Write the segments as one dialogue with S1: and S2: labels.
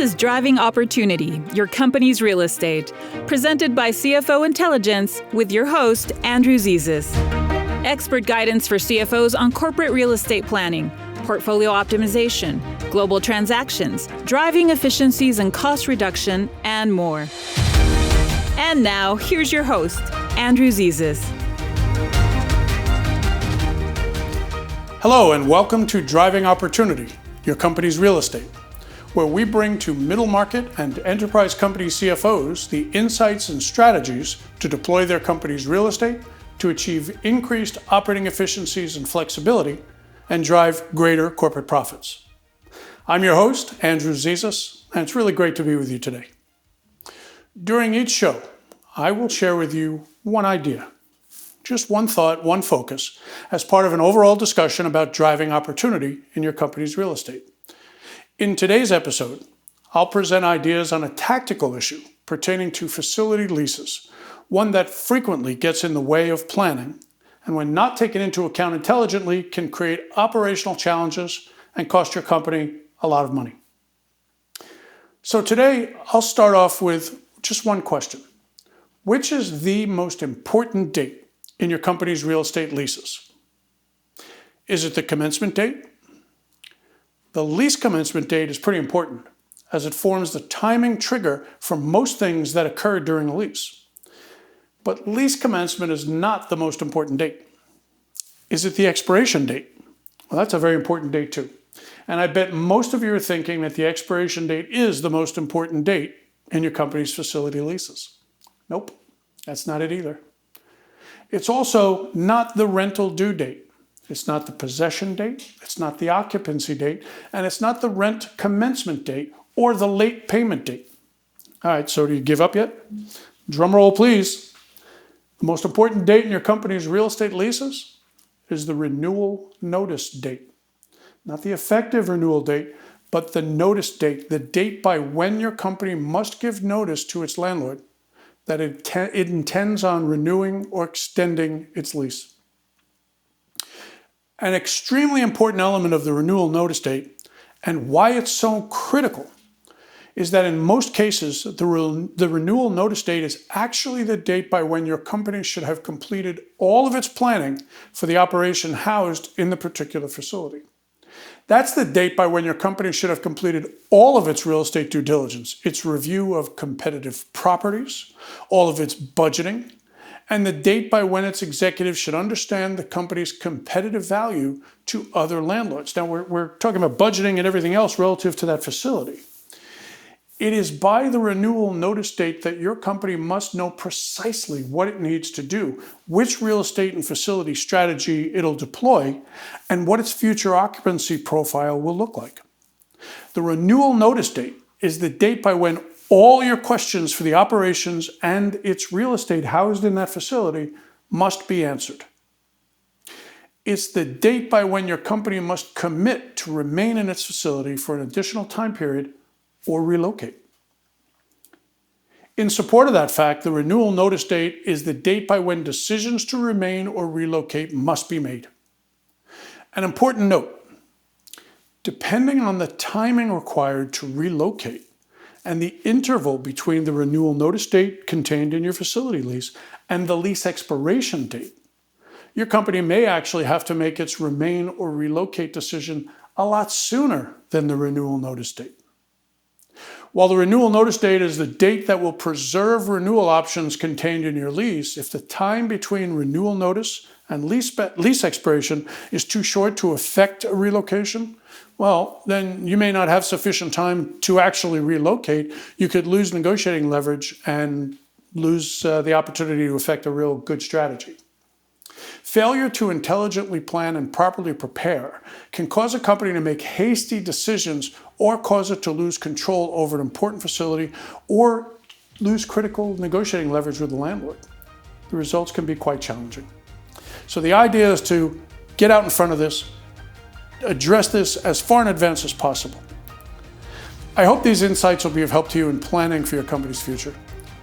S1: is Driving Opportunity, your company's real estate, presented by CFO Intelligence with your host, Andrew Zezas. Expert guidance for CFOs on corporate real estate planning, portfolio optimization, global transactions, driving efficiencies and cost reduction, and more. And now, here's your host, Andrew Zezas.
S2: Hello, and welcome to Driving Opportunity, your company's real estate, where we bring to middle market and enterprise company CFOs the insights and strategies to deploy their company's real estate to achieve increased operating efficiencies and flexibility and drive greater corporate profits. I'm your host, Andrew Zezas, and it's really great to be with you today. During each show, I will share with you one idea, just one thought, one focus, as part of an overall discussion about driving opportunity in your company's real estate. In today's episode, I'll present ideas on a tactical issue pertaining to facility leases, one that frequently gets in the way of planning, and when not taken into account intelligently, can create operational challenges and cost your company a lot of money. So today, I'll start off with just one question. Which is the most important date in your company's real estate leases? Is it the commencement date? The lease commencement date is pretty important, as it forms the timing trigger for most things that occur during a lease. But lease commencement is not the most important date. Is it the expiration date? Well, that's a very important date too. And I bet most of you are thinking that the expiration date is the most important date in your company's facility leases. Nope, that's not it either. It's also not the rental due date. It's not the possession date, it's not the occupancy date, and it's not the rent commencement date or the late payment date. All right, so do you give up yet? Drum roll, please. The most important date in your company's real estate leases is the renewal notice date. Not the effective renewal date, but the notice date, the date by when your company must give notice to its landlord that it intends on renewing or extending its lease. An extremely important element of the renewal notice date, and why it's so critical, is that in most cases, the renewal notice date is actually the date by when your company should have completed all of its planning for the operation housed in the particular facility. That's the date by when your company should have completed all of its real estate due diligence, its review of competitive properties, all of its budgeting, and the date by when its executives should understand the company's competitive value to other landlords. Now, we're talking about budgeting and everything else relative to that facility. It is by the renewal notice date that your company must know precisely what it needs to do, which real estate and facility strategy it'll deploy, and what its future occupancy profile will look like. The renewal notice date is the date by when all your questions for the operations and its real estate housed in that facility must be answered. It's the date by when your company must commit to remain in its facility for an additional time period or relocate. In support of that fact, the renewal notice date is the date by when decisions to remain or relocate must be made. An important note, depending on the timing required to relocate and the interval between the renewal notice date contained in your facility lease and the lease expiration date, your company may actually have to make its remain or relocate decision a lot sooner than the renewal notice date. While the renewal notice date is the date that will preserve renewal options contained in your lease, if the time between renewal notice and lease expiration is too short to effect a relocation, well, then you may not have sufficient time to actually relocate. You could lose negotiating leverage and lose the opportunity to effect a real good strategy. Failure to intelligently plan and properly prepare can cause a company to make hasty decisions or cause it to lose control over an important facility or lose critical negotiating leverage with the landlord. The results can be quite challenging. So the idea is to get out in front of this, address this as far in advance as possible. I hope these insights will be of help to you in planning for your company's future.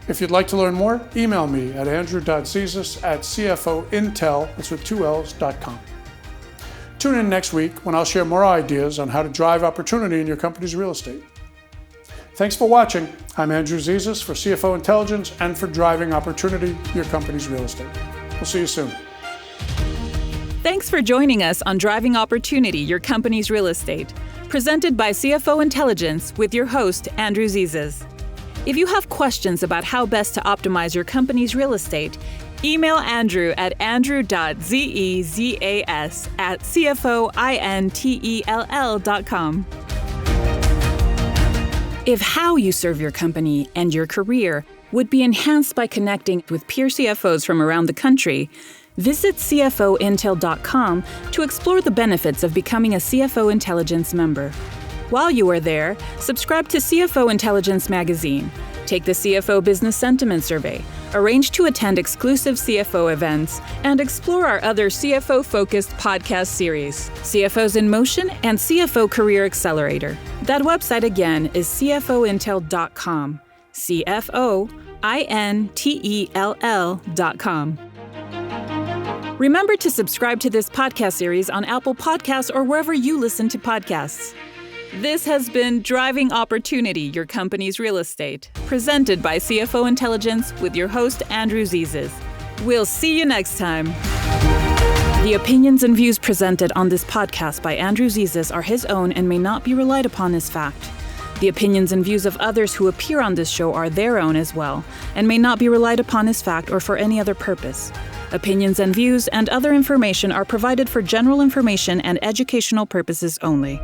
S2: If you'd like to learn more, email me at andrew.zezas@cfointel, that's with 2 L's.com. Tune in next week when I'll share more ideas on how to drive opportunity in your company's real estate. Thanks for watching. I'm Andrew Zezas for CFO Intelligence and for driving opportunity, your company's real estate. We'll see you soon.
S1: Thanks for joining us on Driving Opportunity, Your Company's Real Estate, presented by CFO Intelligence with your host, Andrew Zezas. If you have questions about how best to optimize your company's real estate, email Andrew at andrew.zezas@cfointell.com. If how you serve your company and your career would be enhanced by connecting with peer CFOs from around the country, visit CFOintel.com to explore the benefits of becoming a CFO Intelligence member. While you are there, subscribe to CFO Intelligence magazine, take the CFO Business Sentiment Survey, arrange to attend exclusive CFO events, and explore our other CFO-focused podcast series, CFOs in Motion and CFO Career Accelerator. That website again is CFOintel.com, CFOINTELL.com. Remember to subscribe to this podcast series on Apple Podcasts or wherever you listen to podcasts. This has been Driving Opportunity, Your Company's Real Estate, presented by CFO Intelligence with your host, Andrew Zezas. We'll see you next time. The opinions and views presented on this podcast by Andrew Zezas are his own and may not be relied upon as fact. The opinions and views of others who appear on this show are their own as well, and may not be relied upon as fact or for any other purpose. Opinions and views and other information are provided for general information and educational purposes only.